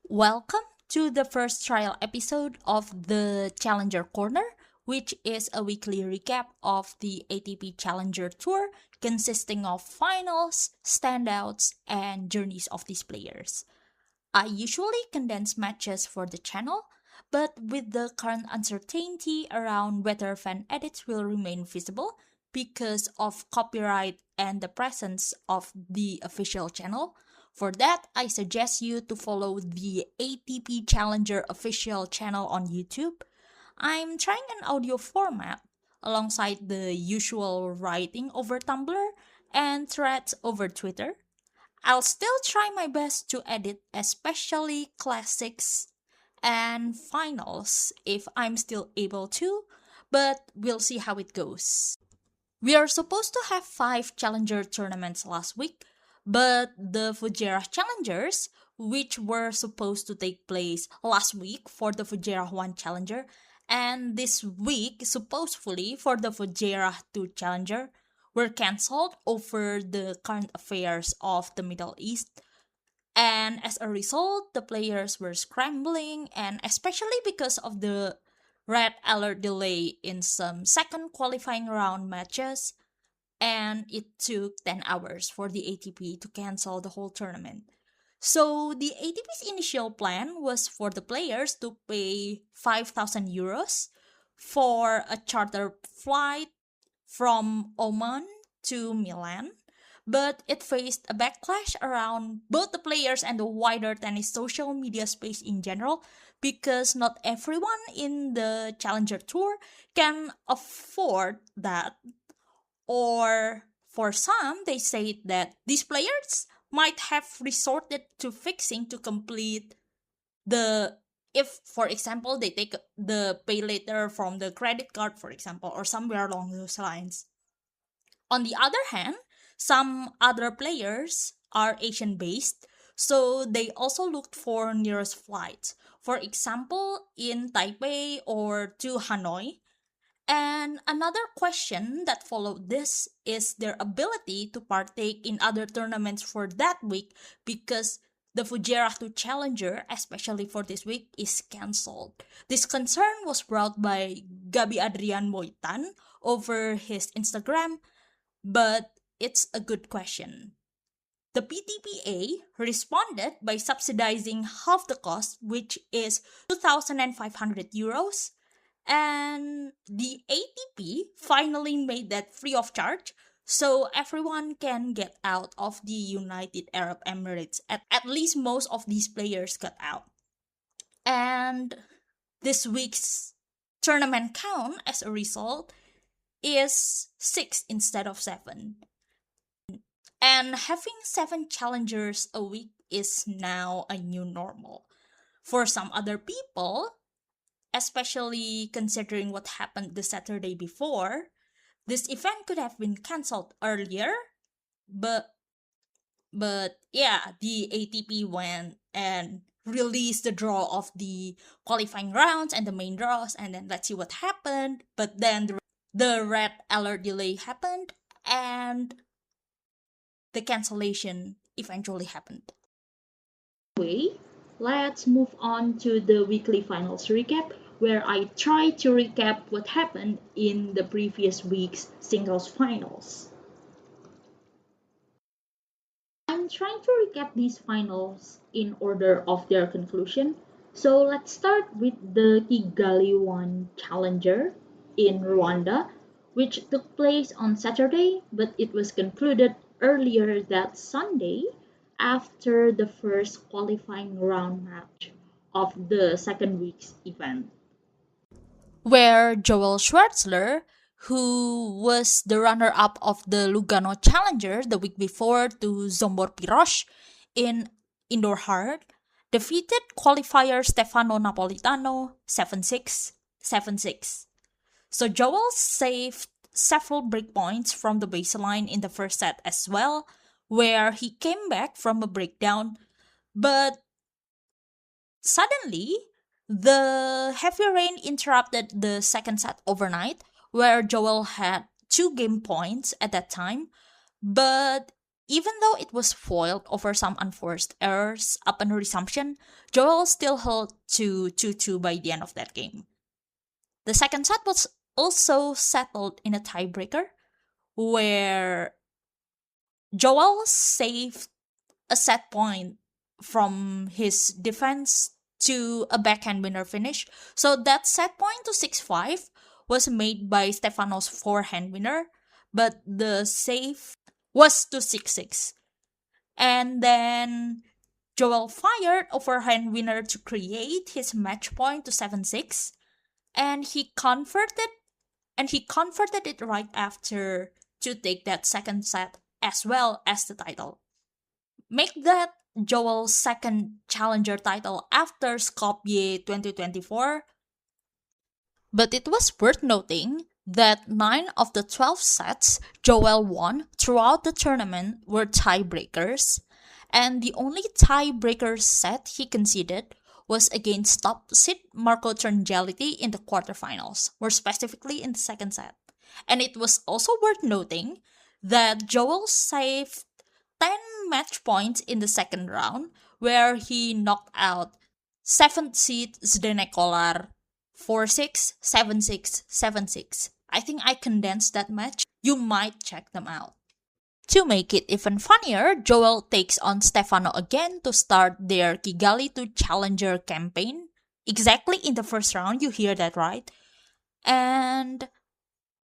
Welcome to the first trial episode of the Challenger Corner, which is a weekly recap of the ATP Challenger Tour consisting of finals, standouts, and journeys of these players. I usually condense matches for the channel, but with the current uncertainty around whether fan edits will remain visible because of copyright and the presence of the official channel, for that, I suggest you to follow the ATP Challenger official channel on YouTube. I'm trying an audio format alongside the usual writing over Tumblr and threads over Twitter. I'll still try my best to edit especially classics and finals if I'm still able to, but we'll see how it goes. We are supposed to have 5 Challenger tournaments last week, but the Fujairah Challengers, which were supposed to take place last week for the Fujairah 1 Challenger, and this week, supposedly, for the Fujairah 2 Challenger, were cancelled over the current affairs of the Middle East. And as a result, the players were scrambling, and especially because of the red alert delay in some second qualifying round matches, and it took 10 hours for the ATP to cancel the whole tournament. So the ATP's initial plan was for the players to pay 5,000 euros for a charter flight from Oman to Milan, but it faced a backlash around both the players and the wider tennis social media space in general because not everyone in the Challenger Tour can afford that, or for some, they say that these players might have resorted to fixing to complete the, if for example they take the pay later from the credit card, for example, or somewhere along those lines. On the other hand, some other players are Asian based, so they also looked for nearest flights, for example in Taipei or to Hanoi. And another question that followed this is their ability to partake in other tournaments for that week because the Fujairah 2 Challenger, especially for this week, is cancelled. This concern was brought by Gabi Adrian Moitan over his Instagram, but it's a good question. The PTPA responded by subsidizing half the cost, which is 2,500 euros, and the ATP finally made that free of charge so everyone can get out of the United Arab Emirates. At least most of these players got out. And this week's tournament count as a result is 6 instead of 7. And having 7 challengers a week is now a new normal. For some other people, especially considering what happened the Saturday before, this event could have been cancelled earlier, but yeah, the ATP went and released the draw of the qualifying rounds and the main draws, and then let's see what happened. But then the red alert delay happened, and the cancellation eventually happened. Anyway, let's move on to the weekly finals recap, where I try to recap what happened in the previous week's singles finals. I'm trying to recap these finals in order of their conclusion. So let's start with the Kigali 1 Challenger in Rwanda, which took place on Saturday, but it was concluded earlier that Sunday after the first qualifying round match of the second week's event. Where Joel Schwaerzler, who was the runner-up of the Lugano Challenger the week before to Zombor Pirosh in indoor hard, defeated qualifier Stefano Napolitano 7-6, 7-6. So Joel saved several breakpoints from the baseline in the first set as well, where he came back from a breakdown, but suddenly the heavy rain interrupted the second set overnight, where Joel had 2 game points at that time, but Even though it was foiled over some unforced errors upon resumption, Joel still held to 2-2 by the end of that game. The second set was also settled in a tiebreaker, where Joel saved a set point from his defense to a backhand winner finish. So that set point to 6-5 was made by Stefano's forehand winner, but the save was to 6-6. And then Joel fired a forehand winner to create his match point to 7-6, and he converted it right after to take that second set as well as the title. Make that Joel's second challenger title after Skopje 2024. But it was worth noting that 9 of the 12 sets Joel won throughout the tournament were tiebreakers, and the only tiebreaker set he conceded was against top seed Marco Trungelliti in the quarterfinals, more specifically in the second set. And it was also worth noting that Joel saved 10 match points in the second round, where he knocked out 7th seed Zdenek Kolar 4-6, 7-6, 7-6. I think I condensed that match. You might check them out. To make it even funnier, Joel takes on Stefano again to start their Kigali to Challenger campaign. Exactly in the first round, you hear that right. And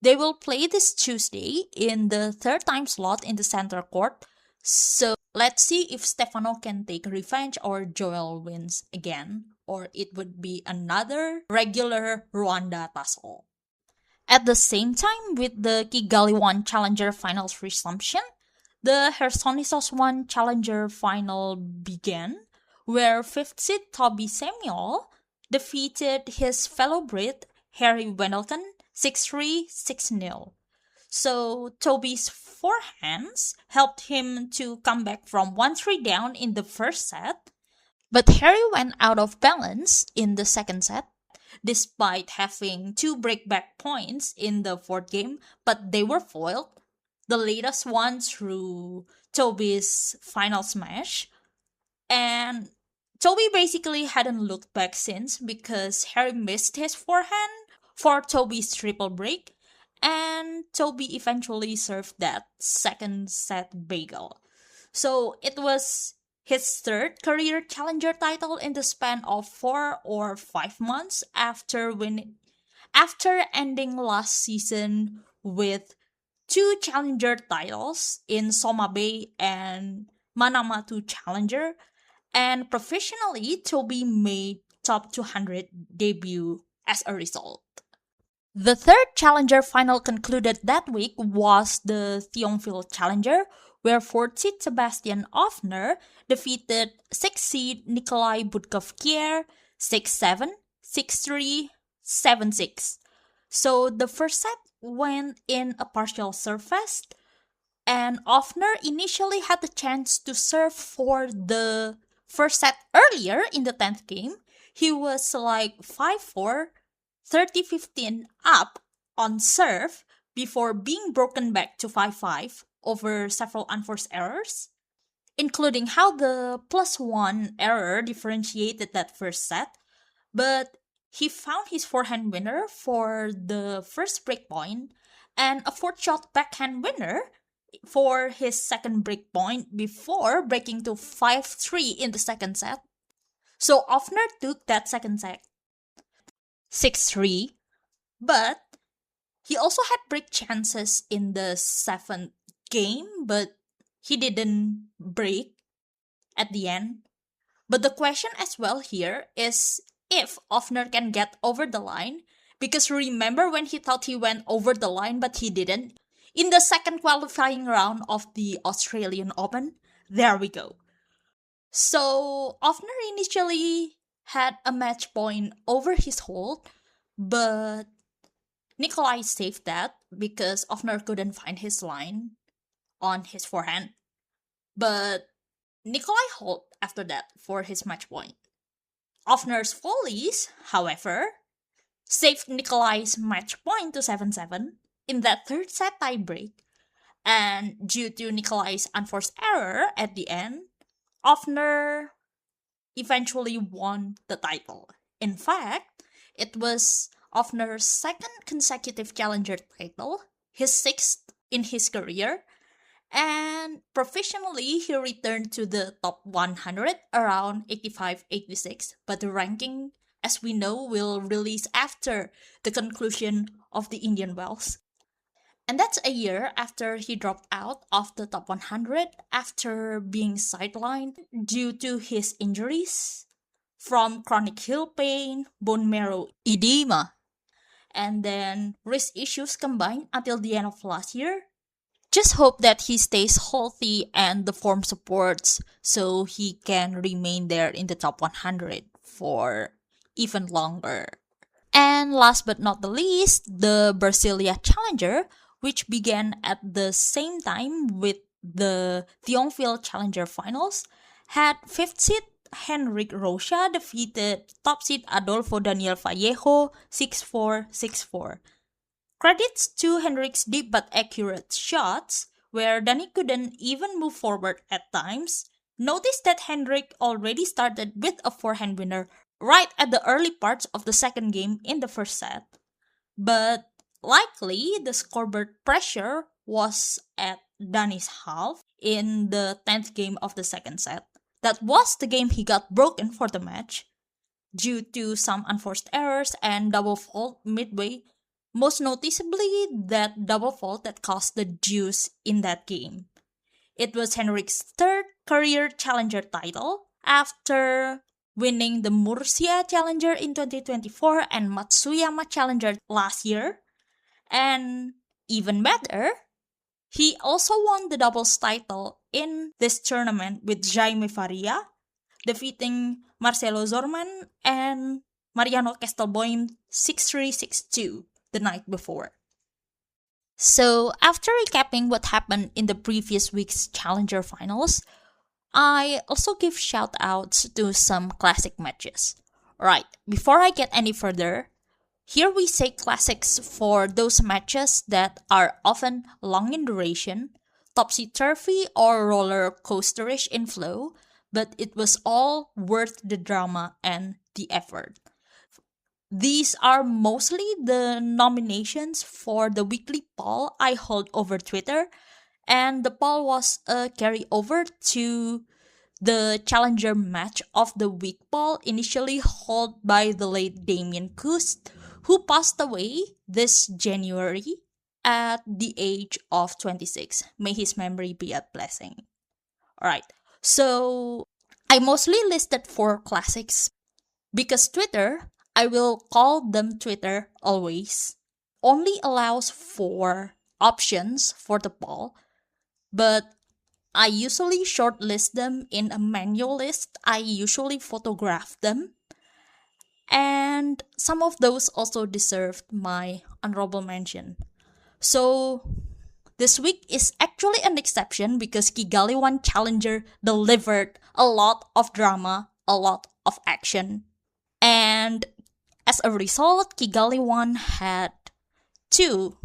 they will play this Tuesday in the third time slot in the center court. So let's see if Stefano can take revenge or Joel wins again, or it would be another regular Rwanda tussle. At the same time, with the Kigali 1 Challenger Finals resumption, the Chersonissos 1 Challenger Final began, where 5th seed Toby Samuel defeated his fellow Brit Harry Wendelken 6-3, 6-0. So Toby's forehands helped him to come back from 1-3 down in the first set, but Harry went out of balance in the second set, despite having 2 breakback points in the fourth game, but they were foiled, the latest one through Toby's final smash. And Toby basically hadn't looked back since, because Harry missed his forehand for Toby's triple break, and Toby eventually served that second set bagel. So it was his third career challenger title in the span of 4 or 5 months after ending last season with 2 challenger titles in Soma Bay and Manamatu Challenger, and professionally Toby made top 200 debut as a result. The third challenger final concluded that week was the Thionville Challenger, where 4th seed Sebastian Ofner defeated 6th seed Nikolai Budkov-Kier 6-7, 6-3, 7-6. So the first set went in a partial serve fest, and Ofner initially had the chance to serve for the first set earlier in the 10th game. He was like 5-4, 30-15 up on serve before being broken back to 5-5 over several unforced errors, including how the +1 error differentiated that first set. But he found his forehand winner for the first break point and a 4th shot backhand winner for his second break point before breaking to 5-3 in the second set. So Ofner took that second set 6-3, but he also had break chances in the 7th game, but he didn't break at the end. But the question as well here is if Ofner can get over the line, because remember when he thought he went over the line but he didn't? In the second qualifying round of the Australian Open, there we go. So Ofner initially had a match point over his hold, but Nikolai saved that because Ofner couldn't find his line on his forehand. But Nikolai held after that for his match point. Ofner's volleys, however, saved Nikolai's match point to 7-7 in that third set tiebreak, And due to Nikolai's unforced error at the end, Ofner eventually won the title. In fact, it was Ofner's second consecutive challenger title, his sixth in his career, and professionally he returned to the top 100 around 85-86, but the ranking, as we know, will release after the conclusion of the Indian Wells. And that's a year after he dropped out of the top 100 after being sidelined due to his injuries from chronic heel pain, bone marrow edema, and then wrist issues combined until the end of last year. Just hope that he stays healthy and the form supports so he can remain there in the top 100 for even longer. And last but not the least, the Brasilia Challenger, which began at the same time with the Thionville Challenger finals, had 5th seed Henrik Rocha defeated top seed Adolfo Daniel Vallejo 6-4, 6-4. Credits to Henrik's deep but accurate shots, where Danny couldn't even move forward at times. Notice that Henrik already started with a forehand winner right at the early parts of the second game in the first set. But likely the scoreboard pressure was at Danny's half in the 10th game of the second set. That was the game he got broken for the match due to some unforced errors and double fault midway, most noticeably that double fault that cost the deuce in that game. It was Henrik's third career challenger title after winning the Murcia Challenger in 2024 and Matsuyama Challenger last year. And even better, he also won the doubles title in this tournament with Jaime Faria, defeating Marcelo Zorman and Mariano Castelboim 6-3, 6-2 the night before. So, after recapping what happened in the previous week's Challenger finals, I also give shout outs to some classic matches. Right, before I get any further, here we say classics for those matches that are often long in duration, topsy-turvy or roller coasterish in flow, but it was all worth the drama and the effort. These are mostly the nominations for the weekly poll I hold over Twitter, and the poll was a carryover to the Challenger Match of the Week poll initially held by the late Damien Kust, who passed away this January at the age of 26. May his memory be a blessing. Alright, so I mostly listed 4 classics because Twitter, I will call them Twitter always, only allows 4 options for the poll, but I usually shortlist them in a manual list. I usually photograph them. And some of those also deserved my honorable mention. So this week is actually an exception because Kigali One Challenger delivered a lot of drama, a lot of action. And as a result, Kigali One had 2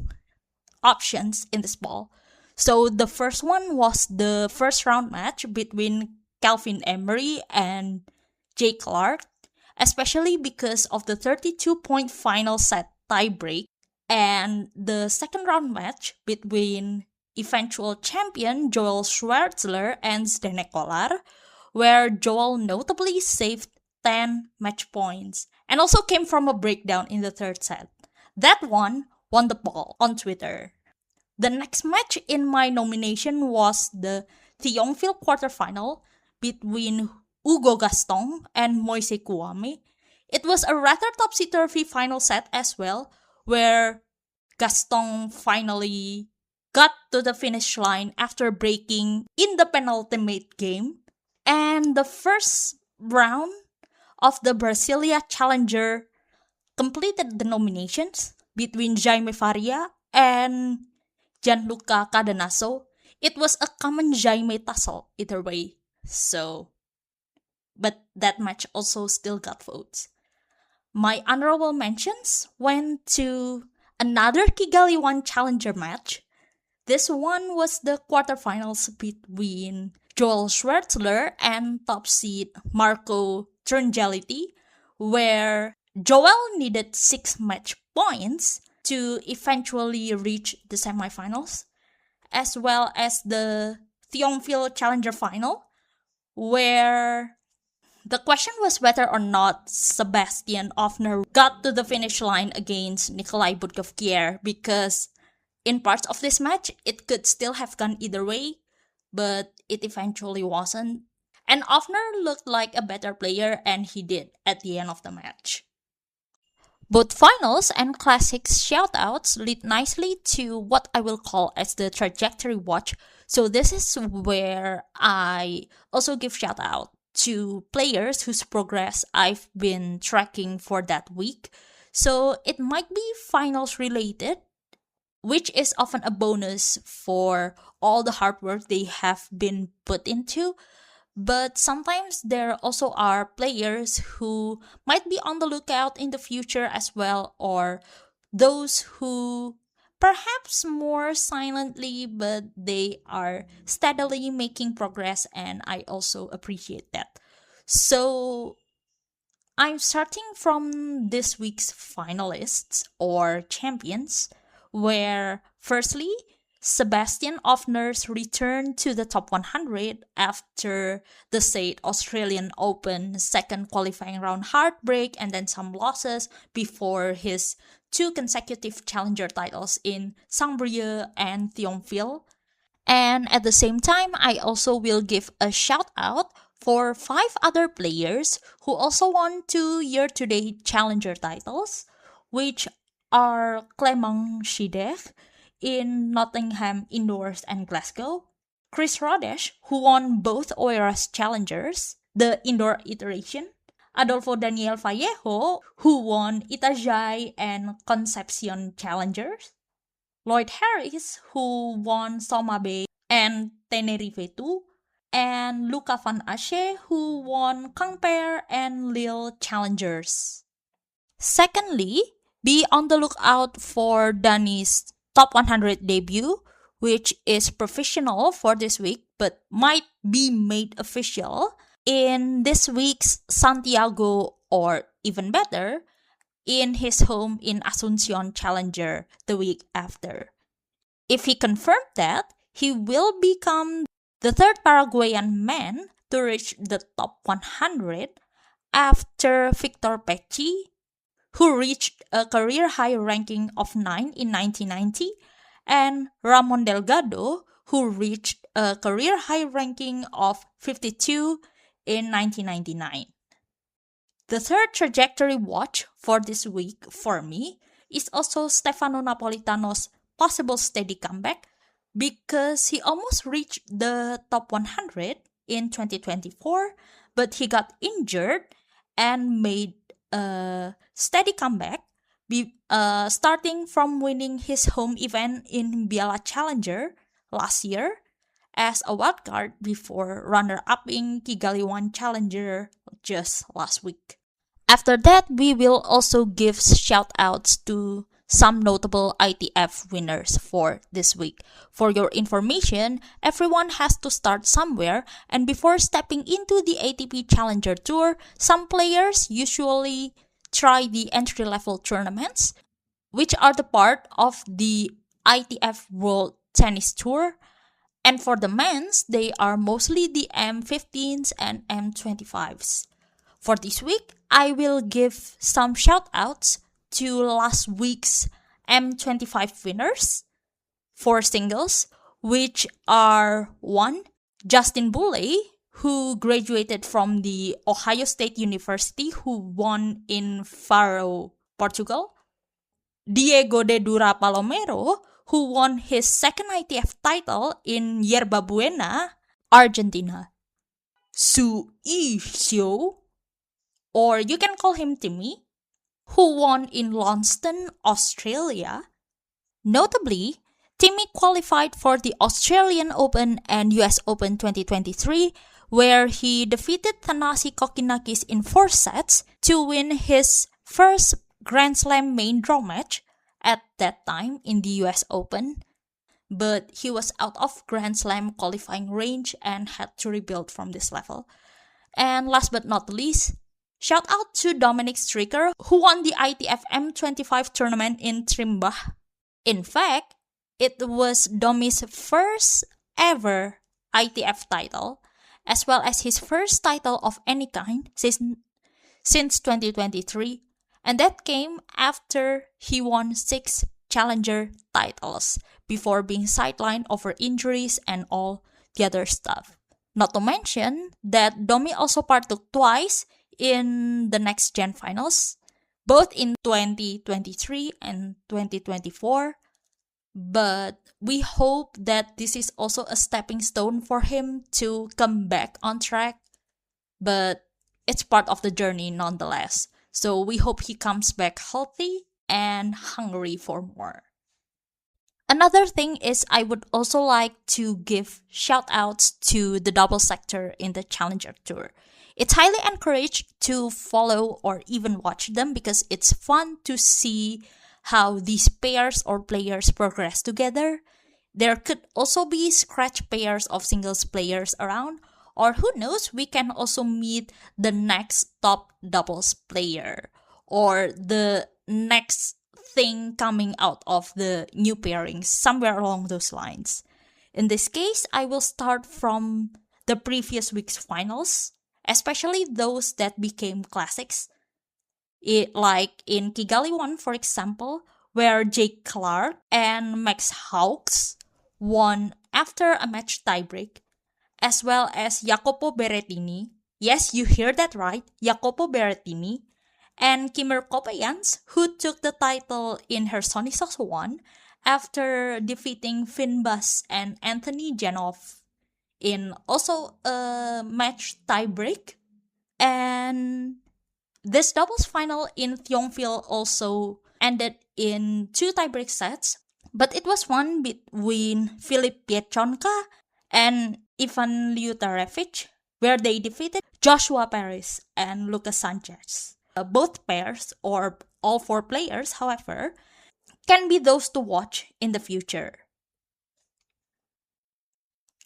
options in this ball. So the first one was the first round match between Calvin Emery and Jay Clark, especially because of the 32-point final set tiebreak, and the second round match between eventual champion Joel Schwaerzler and Zdenek Kolar, where Joel notably saved 10 match points and also came from a breakdown in the third set. That one won the ball on Twitter. The next match in my nomination was the Thionville quarterfinal between Hugo Gaston and Moise Kouame. It was a rather topsy-turvy final set as well, where Gaston finally got to the finish line after breaking in the penultimate game. And the first round of the Brasilia Challenger completed the nominations between Jaime Faria and Gianluca Cadanaso. It was a common Jaime tussle either way, but that match also still got votes. My honorable mentions went to another Kigali One Challenger match, This one was the quarterfinals between Joel Schwaerzler and top seed Marco Trungeliti, where Joel needed 6 match points to eventually reach the semifinals, as well as the Thionville Challenger final, where the question was whether or not Sebastian Ofner got to the finish line against Nikolai Budkovkier, because in parts of this match, it could still have gone either way, but it eventually wasn't. And Ofner looked like a better player, and he did at the end of the match. Both finals and classics shoutouts lead nicely to what I will call as the trajectory watch. So this is where I also give shoutout to players whose progress I've been tracking for that week. So it might be finals related, which is often a bonus for all the hard work they have been put into. But sometimes there also are players who might be on the lookout in the future as well, or those who perhaps more silently, but they are steadily making progress, and I also appreciate that. So I'm starting from this week's finalists or champions, where firstly, Sebastian Ofner's return to the top 100 after the said Australian Open second qualifying round heartbreak and then some losses before his 2 consecutive challenger titles in Saint-Brieuc and Thionville. And at the same time, I also will give a shout out for 5 other players who also won 2 year-to-date challenger titles, which are Clément Schidech in Nottingham Indoors and Glasgow, Chris Rodesh, who won both OIRAS Challengers, the indoor iteration, Adolfo Daniel Vallejo, who won Itajaí and Concepcion Challengers, Lloyd Harris, who won Soma Bay and Tenerife 2, and Luca van Asche, who won Quimper and Lille Challengers. Secondly, be on the lookout for Dani's top 100 debut, which is provisional for this week but might be made official in this week's Santiago, or even better, in his home in Asunción Challenger the week after. If he confirmed that, he will become the third Paraguayan man to reach the top 100 after Victor Pecci, who reached a career high ranking of 9 in 1990, and Ramon Delgado, who reached a career high ranking of 52 in 1999. The third trajectory watch for this week for me is also Stefano Napolitano's possible steady comeback, because he almost reached the top 100 in 2024, but he got injured and made a steady comeback, starting from winning his home event in Biella Challenger last year as a wildcard before runner-up in Kigali 1 Challenger just last week. After that, we will also give shout-outs to some notable ITF winners for this week. For your information, everyone has to start somewhere, and before stepping into the ATP Challenger Tour, some players usually try the entry-level tournaments, which are the part of the ITF World Tennis Tour. And for the men's, they are mostly the M15s and M25s. For this week, I will give some shout-outs to last week's M25 winners for singles, which are 1. Justin Boulay, who graduated from the Ohio State University, who won in Faro, Portugal. Diego de Dura Palomero, who won his second ITF title in Yerba Buena, Argentina. Su Xiu, or you can call him Timmy, who won in Launceston, Australia. Notably, Timmy qualified for the Australian Open and US Open 2023, where he defeated Thanasi Kokinakis in 4 sets to win his first Grand Slam main draw match at that time in the US Open. but he was out of Grand Slam qualifying range and had to rebuild from this level. And last but not least, shout out to Dominic Stricker, who won the ITF M25 tournament in Trimbah. In fact, it was Domi's first ever ITF title, as well as his first title of any kind since 2023, and that came after he won 6 challenger titles before being sidelined over injuries and all the other stuff. Not to mention that Domi also partook twice in the next gen finals, both in 2023 and 2024. But we hope that this is also a stepping stone for him to come back on track. But it's part of the journey nonetheless. So we hope he comes back healthy and hungry for more. Another thing is I would also like to give shout outs to the double sector in the Challenger Tour. It's highly encouraged to follow or even watch them because it's fun to see how these pairs or players progress together. There could also be scratch pairs of singles players around, or who knows, we can also meet the next top doubles player or the next thing coming out of the new pairings, somewhere along those lines. In this case, I will start from the previous week's finals, especially those that became classics. Like in Kigali 1, for example, where Jake Clark and Max Hawks won after a match tiebreak, as well as Jacopo Berrettini. Yes, you heard that right, Jacopo Berrettini. And Kimmer Kopejans, who took the title in her Sony Sosa 1 after defeating Finn Buss and Anthony Janov in also a match tiebreak. And this doubles final in Thionville also ended in 2 tiebreak sets, but it was one between Filip Piechonka and Ivan Liutarevich, where they defeated Joshua Paris and Lucas Sanchez. Both pairs, or all 4 players, however, can be those to watch in the future.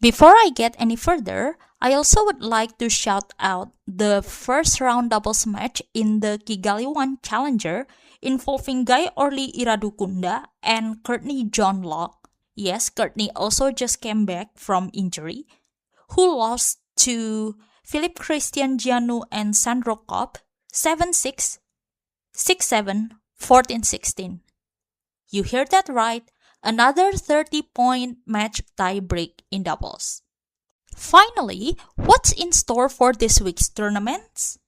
Before I get any further, I also would like to shout out the first round doubles match in the Kigali 1 Challenger involving Guy Orly Iradukunda and Courtney John Locke. Yes, Courtney also just came back from injury, who lost to Philip Christian Gianu and Sandro Kopp 7-6, 6-7, 14-16. You heard that right, another 30-point match tie-break in doubles. Finally, what's in store for this week's tournaments?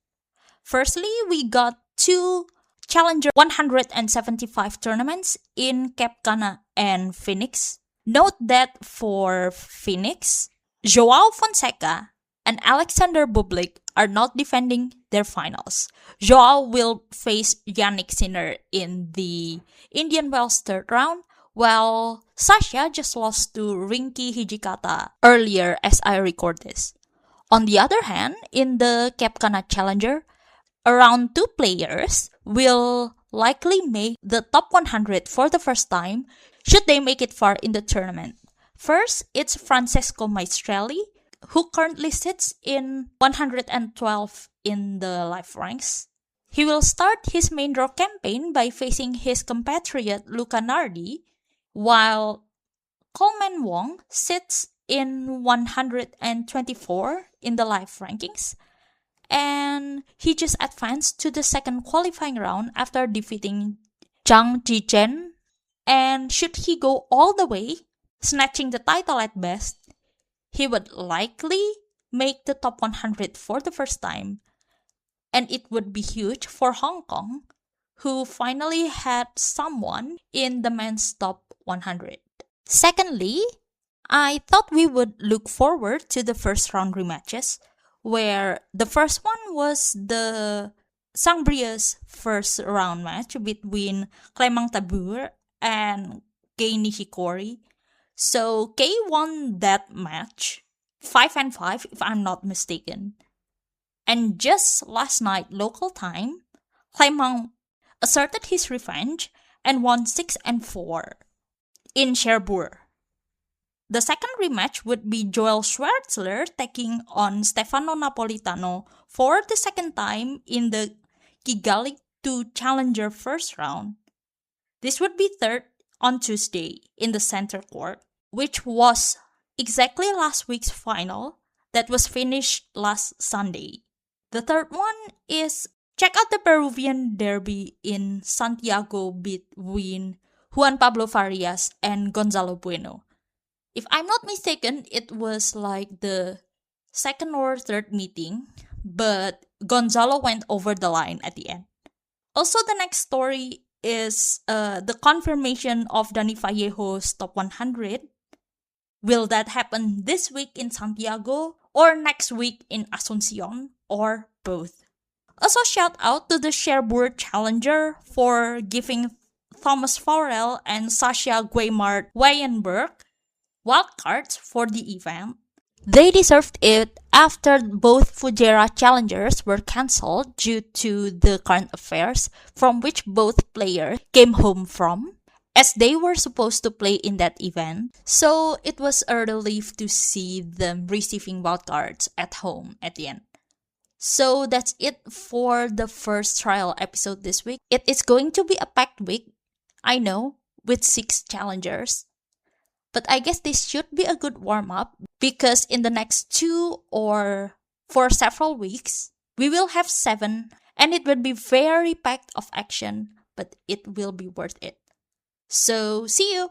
Firstly, we got 2 Challenger 175 tournaments in Cap Cana and Phoenix. Note that for Phoenix, Joao Fonseca and Alexander Bublik are not defending their finals. Joao will face Yannick Sinner in the Indian Wells third round, while Sasha just lost to Rinky Hijikata earlier as I record this. On the other hand, in the Cap Cana Challenger, around 2 players will likely make the top 100 for the first time should they make it far in the tournament. First, it's Francesco Maestrelli, who currently sits in 112 in the live ranks. He will start his main draw campaign by facing his compatriot Luca Nardi, while Coleman Wong sits in 124 in the live rankings, and he just advanced to the second qualifying round after defeating Zhang Jichen. And should he go all the way, snatching the title at best, he would likely make the top 100 for the first time, and it would be huge for Hong Kong, who finally had someone in the men's top 100. Secondly, I thought we would look forward to the first round rematches, where the first one was the Sangbria's first round match between Clément Tabur and Kei Nishikori. So Kei won that match 5-5 if I'm not mistaken. And just last night local time, Clément asserted his revenge and won 6-4 in Cherbourg. The second rematch would be Joel Schwaerzler taking on Stefano Napolitano for the second time in the Kigali 2 Challenger first round. This would be third on Tuesday in the center court, which was exactly last week's final that was finished last Sunday. The third one is check out the Peruvian derby in Santiago between Juan Pablo Farias and Gonzalo Bueno. If I'm not mistaken, it was like the second or third meeting, but Gonzalo went over the line at the end. Also, the next story is the confirmation of Dani Vallejo's top 100. Will that happen this week in Santiago or next week in Asuncion or both? Also, shout out to the Cherbourg Challenger for giving Thomas Farrell and Sasha Guimard Weyenberg wildcards for the event. They deserved it after both Fujairah Challengers were cancelled due to the current affairs from which both players came home from, as they were supposed to play in that event. So it was a relief to see them receiving wildcards at home at the end. So that's it for the first trial episode this week. It is going to be a packed week, I know, with 6 challengers. But I guess this should be a good warm-up because in the next 2 or for several weeks, we will have 7 and it will be very packed of action, but it will be worth it. So see you!